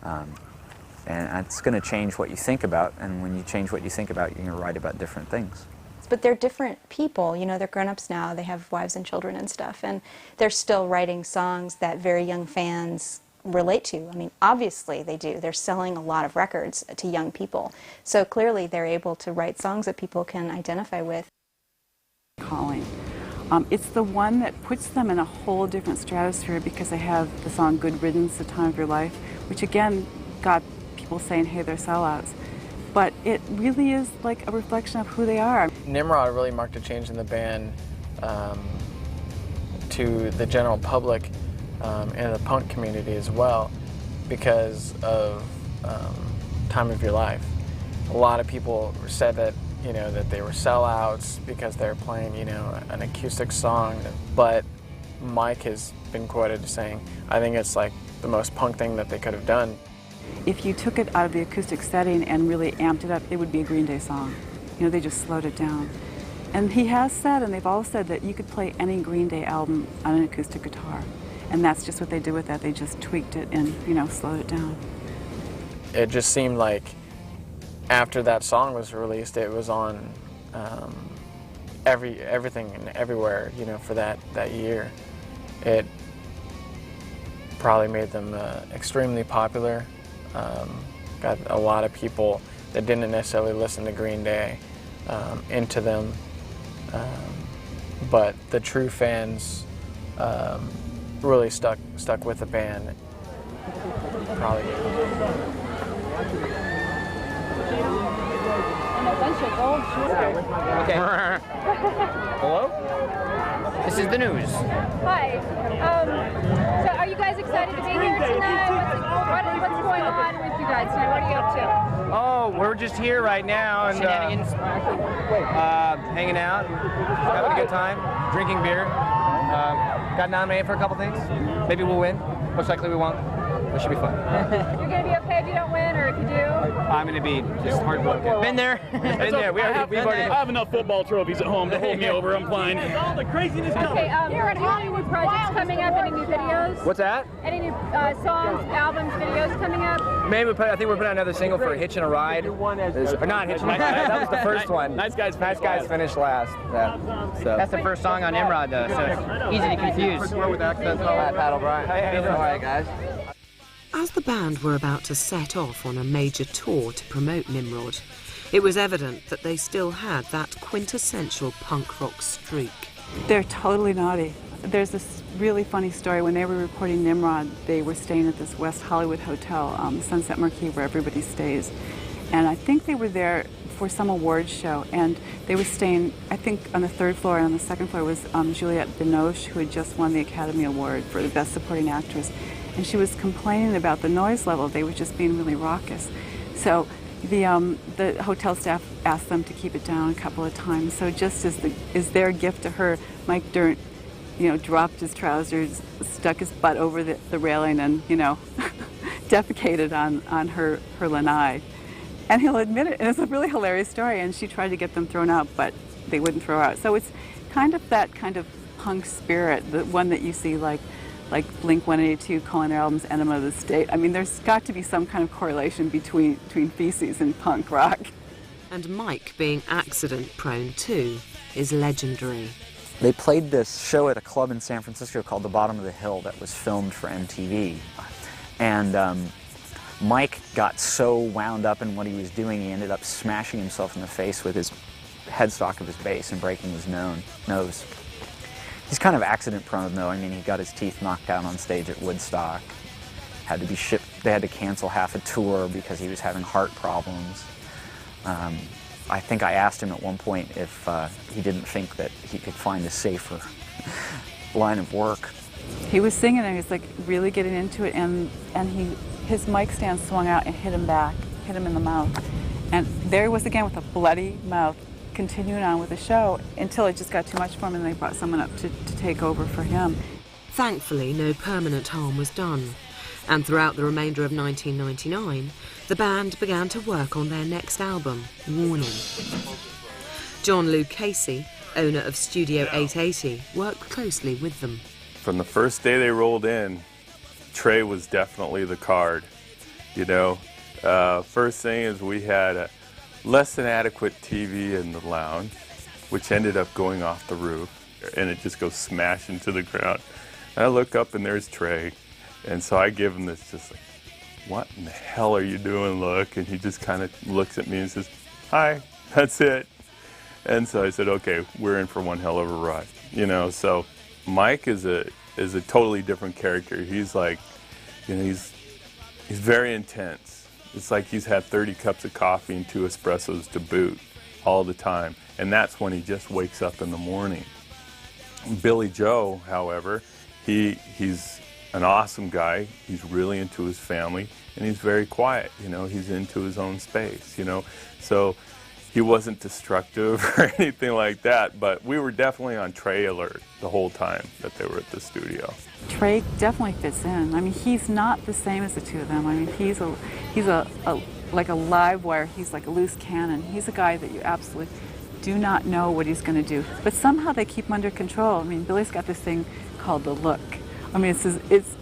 And it's going to change what you think about, and when you change what you think about, you're going to write about different things. But they're different people, they're grown-ups now, they have wives and children and stuff, and they're still writing songs that very young fans relate to. I mean, obviously they do. They're selling a lot of records to young people. So clearly they're able to write songs that people can identify with. Calling. It's the one that puts them in a whole different stratosphere because they have the song Good Riddance, The Time of Your Life, which again got people saying, hey, they're sellouts. But it really is like a reflection of who they are. Nimrod really marked a change in the band to the general public and the punk community as well because of Time of Your Life. A lot of people said that that they were sellouts because they're playing, an acoustic song. But Mike has been quoted as saying, I think it's like the most punk thing that they could have done. If you took it out of the acoustic setting and really amped it up, it would be a Green Day song. They just slowed it down. And he has said, and they've all said, that you could play any Green Day album on an acoustic guitar. And that's just what they did with that. They just tweaked it and, slowed it down. It just seemed like after that song was released, it was on everything and everywhere, you know, for that year. It probably made them extremely popular. Got a lot of people that didn't necessarily listen to Green Day into them, but the true fans really stuck with the band. Probably. Okay. Hello? This is the news. Hi. So are you guys excited to be here tonight? What's going on with you guys tonight? What are you up to? Oh, we're just here right now and hanging out, having a good time, drinking beer. Got nominated for a couple things. Maybe we'll win. Most likely we won't. It should be fun. You're going to be okay if you don't win, or if you do? I'm going to be just hard working. Been there. Been there. I have enough football trophies at home to hold me over. I'm fine. All the craziness coming. Okay, here at Hollywood projects coming up. Any new videos? What's that? Any new songs, albums, videos coming up? Maybe I think we're putting out another single for Hitchin' a Ride. Or not Hitchin' a Ride. That was the first one. Nice Guys finished last. Yeah. So. That's the first song on Nimrod, though, so it's easy to confuse. With accents. Pat O'Brien. Hey, all right, guys. As the band were about to set off on a major tour to promote Nimrod, it was evident that they still had that quintessential punk rock streak. They're totally naughty. There's this really funny story. When they were recording Nimrod, they were staying at this West Hollywood hotel, Sunset Marquis, where everybody stays. And I think they were there for some awards show, and they were staying, I think, on the third floor, and on the second floor was Juliette Binoche, who had just won the Academy Award for the Best Supporting Actress. And she was complaining about the noise level. They were just being really raucous. So the hotel staff asked them to keep it down a couple of times. So just as their gift to her, Mike Dirnt, dropped his trousers, stuck his butt over the railing, and defecated on her lanai. And he'll admit it, and it's a really hilarious story. And she tried to get them thrown out, but they wouldn't throw her out. So it's kind of that kind of punk spirit, the one that you see like Blink-182 calling their albums Enema of the State. I mean, there's got to be some kind of correlation between feces and punk rock. And Mike, being accident-prone too, is legendary. They played this show at a club in San Francisco called The Bottom of the Hill that was filmed for MTV. And Mike got so wound up in what he was doing, he ended up smashing himself in the face with his headstock of his bass and breaking his nose. He's kind of accident-prone, though. I mean, he got his teeth knocked out on stage at Woodstock. Had to be shipped. They had to cancel half a tour because he was having heart problems. I think I asked him at one point if he didn't think that he could find a safer line of work. He was singing and he was like really getting into it, and his mic stand swung out and hit him in the mouth. And there he was again with a bloody mouth, continuing on with the show until it just got too much for him, and they brought someone up to take over for him. Thankfully, no permanent harm was done, and throughout the remainder of 1999, the band began to work on their next album, Warning. John Lou Casey, owner of Studio 880, worked closely with them. From the first day they rolled in, Trey was definitely the card. First thing is we had a less than adequate TV in the lounge, which ended up going off the roof, and it just goes smash into the ground. And I look up and there's Trey, and so I give him this just like, what in the hell are you doing, look? And he just kind of looks at me and says, hi, that's it. And so I said, okay, we're in for one hell of a ride. So Mike is a totally different character. He's like, he's very intense. It's like he's had 30 cups of coffee and 2 espressos to boot all the time. And that's when he just wakes up in the morning. Billy Joe, however, he's an awesome guy. He's really into his family, and he's very quiet. He's into his own space, So he wasn't destructive or anything like that, but we were definitely on Trey alert the whole time that they were at the studio. Trey definitely fits in. I mean, he's not the same as the two of them. I mean, he's like a live wire. He's like a loose cannon. He's a guy that you absolutely do not know what he's going to do, but somehow they keep him under control. I mean, Billy's got this thing called the look. I mean, it's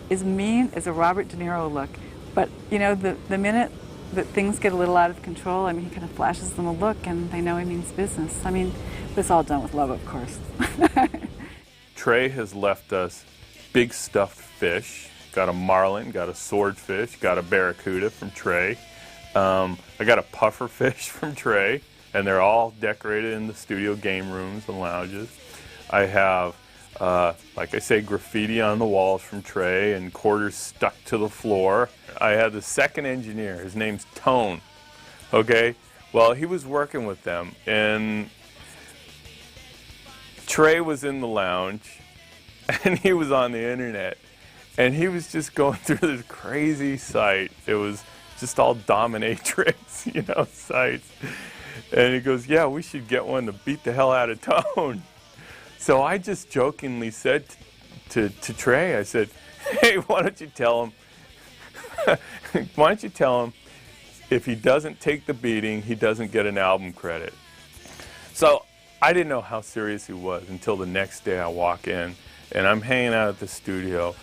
as mean as a Robert De Niro look, but the minute that things get a little out of control, I mean, he kind of flashes them a look and they know he means business. I mean, but it's all done with love, of course. Trey has left us big stuffed fish. Got a marlin, got a swordfish, got a barracuda from Trey. I got a puffer fish from Trey, and they're all decorated in the studio game rooms and lounges. I have, like I say, graffiti on the walls from Trey and quarters stuck to the floor. I had the second engineer, his name's Tone, okay? Well, he was working with them, and Trey was in the lounge, and he was on the internet, and he was just going through this crazy site. It was just all dominatrix, you know, sites. And he goes, yeah, we should get one to beat the hell out of Tone. So I just jokingly said to Trey, I said, hey, why don't you tell him if he doesn't take the beating, he doesn't get an album credit. So I didn't know how serious he was until the next day I walk in, and I'm hanging out at the studio,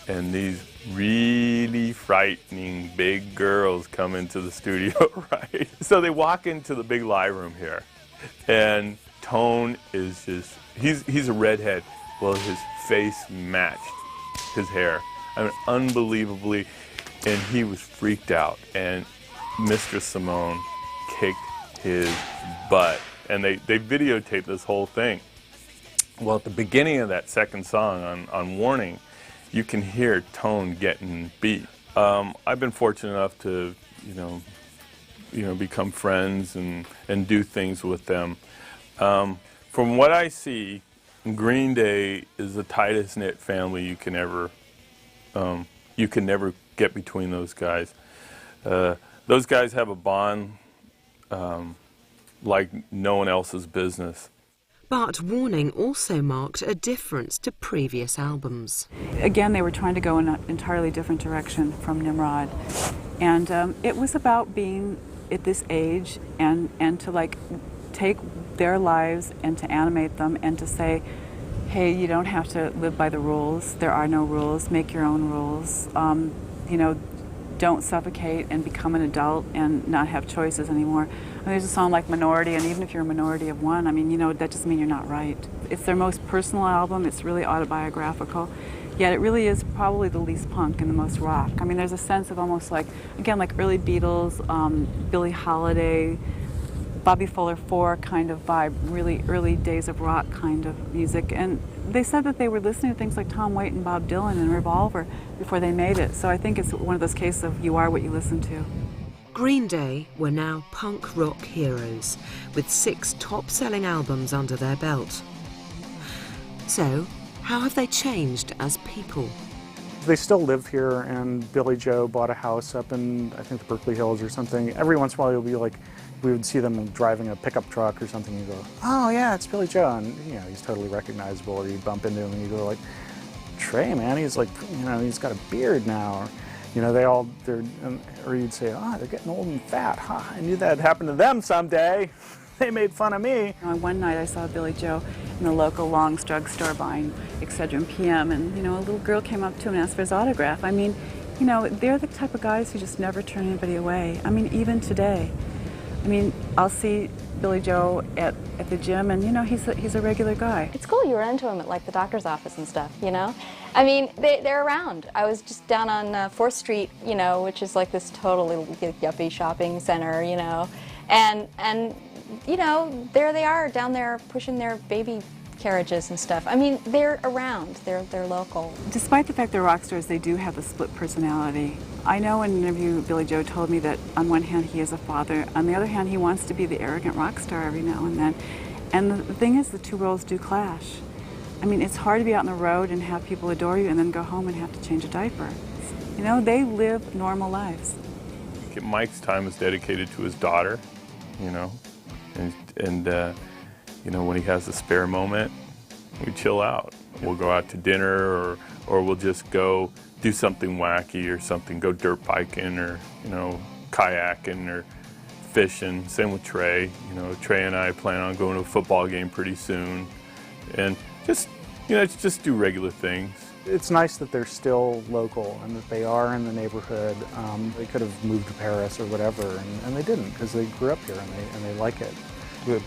and these really frightening big girls come into the studio, right? So they walk into the big live room here, and Tone is just, he's a redhead. Well, his face matched his hair. I mean, unbelievably, and he was freaked out, and Mr. Simone kicked his butt, and they videotaped this whole thing. Well, at the beginning of that second song on Warning, you can hear Tone getting beat. I've been fortunate enough to, become friends and do things with them. From what I see, Green Day is the tightest knit family you can never get between those guys. Those guys have a bond like no one else's business. But Warning also marked a difference to previous albums. Again, they were trying to go in an entirely different direction from Nimrod. And it was about being at this age and to like take their lives and to animate them and to say, hey, you don't have to live by the rules. There are no rules. Make your own rules. Don't suffocate and become an adult and not have choices anymore. I mean, there's a song like Minority, and even if you're a minority of one, I mean, that doesn't mean you're not right. It's their most personal album. It's really autobiographical. Yet it really is probably the least punk and the most rock. I mean, there's a sense of almost like, again, like early Beatles, Billie Holiday, Bobby Fuller 4 kind of vibe, really early days of rock kind of music. And they said that they were listening to things like Tom Waits and Bob Dylan and Revolver before they made it. So I think it's one of those cases of you are what you listen to. Green Day were now punk rock heroes, with 6 top-selling albums under their belt. So, how have they changed as people? They still live here, and Billy Joe bought a house up in, I think, the Berkeley Hills or something. Every once in a while, you'll be like, we would see them driving a pickup truck or something, and you go, oh yeah, it's Billy Joe, and he's totally recognizable, or you bump into him and you go like, Trey, man, he's like, he's got a beard now, or, or you'd say, oh, they're getting old and fat, huh, I knew that'd happen to them someday. They made fun of me. One night I saw Billy Joe in the local Long's drugstore buying Excedrin PM, and a little girl came up to him and asked for his autograph. I mean, they're the type of guys who just never turn anybody away. I mean, even today. I mean, I'll see Billy Joe at the gym, and he's a regular guy. It's cool you run into him at like the doctor's office and stuff, I mean, they're around. I was just down on 4th Street, which is like this totally yuppie shopping center, and there they are down there pushing their baby carriages and stuff. I mean, they're around. They're local. Despite the fact they're rock stars, they do have a split personality. I know in an interview Billy Joe told me that on one hand he is a father, on the other hand he wants to be the arrogant rock star every now and then. And the thing is, the two roles do clash. I mean, it's hard to be out on the road and have people adore you and then go home and have to change a diaper. They live normal lives. Mike's time is dedicated to his daughter, and when he has a spare moment, we chill out. We'll go out to dinner, or we'll just go do something wacky or something, go dirt biking or, kayaking or fishing. Same with Trey. Trey and I plan on going to a football game pretty soon. And just do regular things. It's nice that they're still local and that they are in the neighborhood. They could have moved to Paris or whatever, and they didn't because they grew up here and they like it.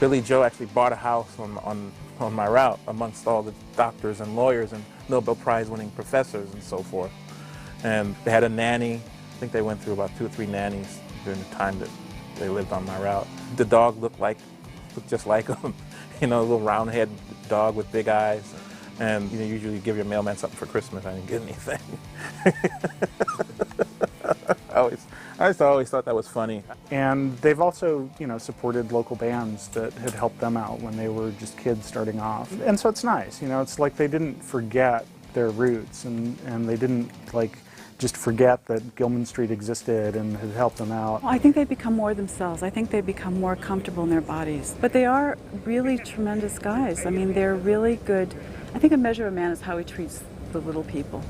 Billy Joe actually bought a house on my route amongst all the doctors and lawyers and Nobel Prize winning professors and so forth. And they had a nanny. I think they went through about 2 or 3 nannies during the time that they lived on my route. The dog looked just like him, a little round head dog with big eyes. And usually you give your mailman something for Christmas. I didn't get anything. I always thought that was funny. And they've also, supported local bands that had helped them out when they were just kids starting off. And so it's nice, it's like they didn't forget their roots and they didn't just forget that Gilman Street existed and had helped them out. Well, I think they become more themselves. I think they become more comfortable in their bodies. But they are really tremendous guys. I mean, they're really good. I think a measure of a man is how he treats the little people.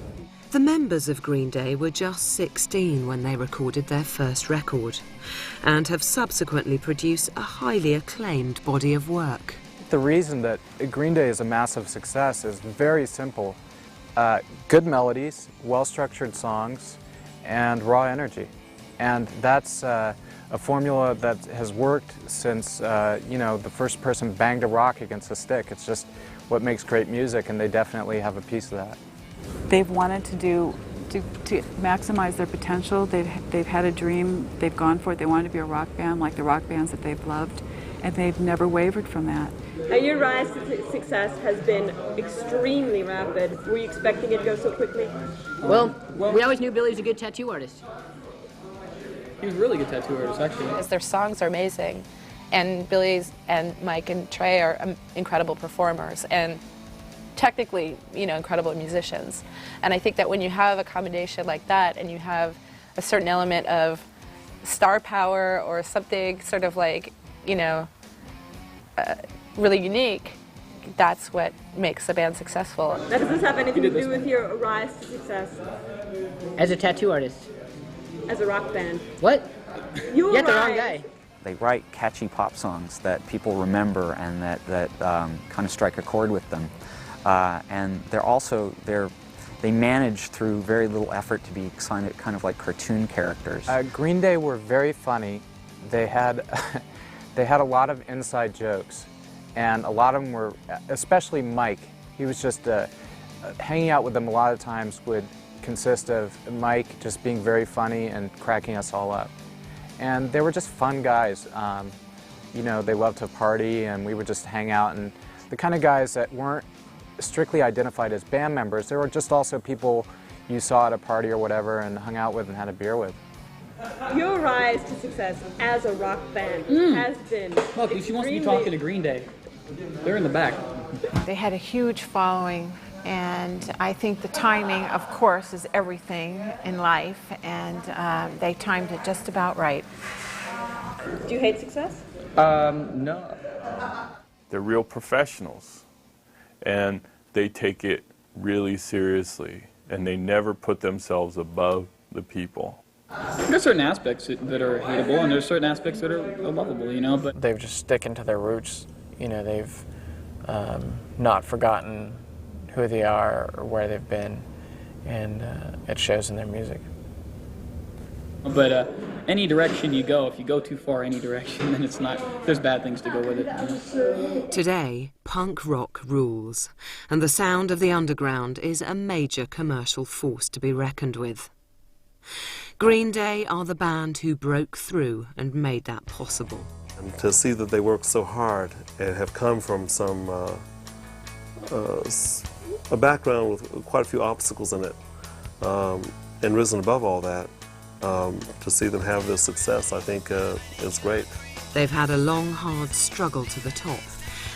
The members of Green Day were just 16 when they recorded their first record and have subsequently produced a highly acclaimed body of work. The reason that Green Day is a massive success is very simple. Good melodies, well-structured songs, and raw energy. And that's a formula that has worked since, the first person banged a rock against a stick. It's just what makes great music, and they definitely have a piece of that. They've wanted to maximize their potential. They've had a dream. They've gone for it. They wanted to be a rock band like the rock bands that they've loved, and they've never wavered from that. Your rise to success has been extremely rapid. Were you expecting it to go so quickly? Well, we always knew Billy was a good tattoo artist. He was a really good tattoo artist, actually. Because their songs are amazing, and Billy's and Mike and Trey are incredible performers, and technically, incredible musicians. And I think that when you have a combination like that, and you have a certain element of star power or something sort of really unique, that's what makes a band successful. Now, does this have anything to do with your rise to success? As a tattoo artist. As a rock band. What? You get the wrong guy. They write catchy pop songs that people remember and that kind of strike a chord with them. And they manage through very little effort to be kind of like cartoon characters. Green Day were very funny. They had a lot of inside jokes, and a lot of them were, especially Mike. He was just hanging out with them a lot of times would consist of Mike just being very funny and cracking us all up. And they were just fun guys. They loved to party, and we would just hang out, and the kind of guys that weren't strictly identified as band members. There were just also people you saw at a party or whatever and hung out with and had a beer with. Your rise to success as a rock band has been Look, she wants to be talking to Green Day. They're in the back. They had a huge following, and I think the timing, of course, is everything in life, and they timed it just about right. Do you hate success? No. They're real professionals, and they take it really seriously, and they never put themselves above the people. There's certain aspects that are hateable, and there's certain aspects that are lovable, but they've just sticking to their roots. They've not forgotten who they are or where they've been, and it shows in their music. But any direction you go, if you go too far any direction, then there's bad things to go with it. Today, punk rock rules, and the sound of the underground is a major commercial force to be reckoned with. Green Day are the band who broke through and made that possible. And to see that they worked so hard and have come from a background with quite a few obstacles in it, and risen above all that, to see them have this success, I think is great. They've had a long, hard struggle to the top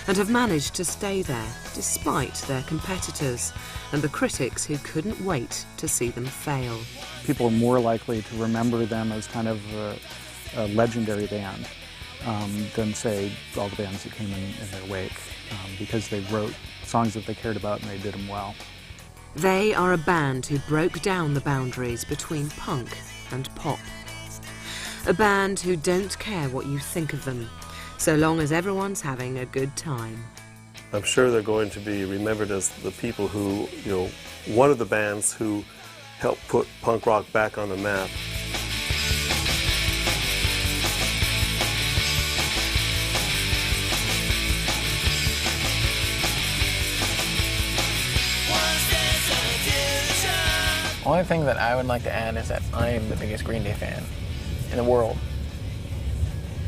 and have managed to stay there despite their competitors and the critics who couldn't wait to see them fail. People are more likely to remember them as kind of a legendary band than, say, all the bands that came in their wake, because they wrote songs that they cared about and they did them well. They are a band who broke down the boundaries between punk and pop. A band who don't care what you think of them, so long as everyone's having a good time. I'm sure they're going to be remembered as the people who, one of the bands who helped put punk rock back on the map. The only thing that I would like to add is that I am the biggest Green Day fan in the world.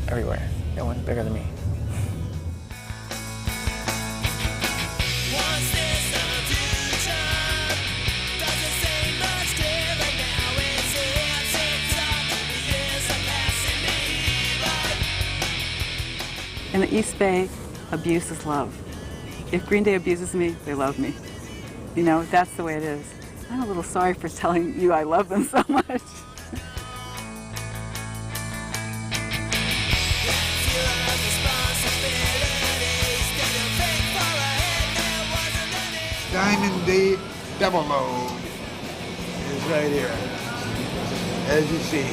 Everywhere. No one's bigger than me. In the East Bay, abuse is love. If Green Day abuses me, they love me. You know, that's the way it is. I'm a little sorry for telling you I love them so much. Diamond D double load is right here, as you see.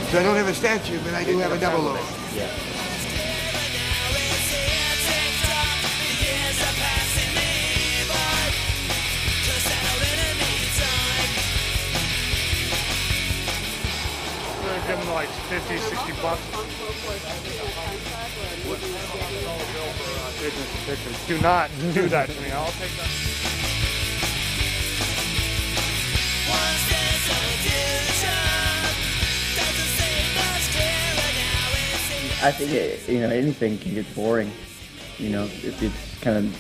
So I don't have a statue, but I do have a double load. Yeah. Give them like 50, 60 bucks. Pictures. Do not do that to me. I'll take that. I think anything can get boring. If it's kind of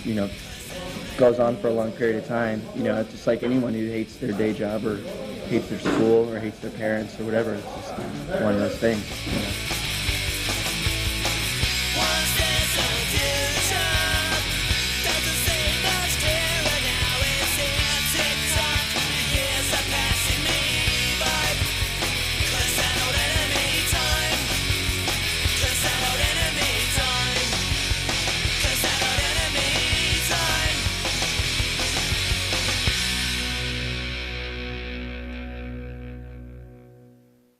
goes on for a long period of time. It's just like anyone who hates their day job or hates their school or hates their parents or whatever. It's just one of those things.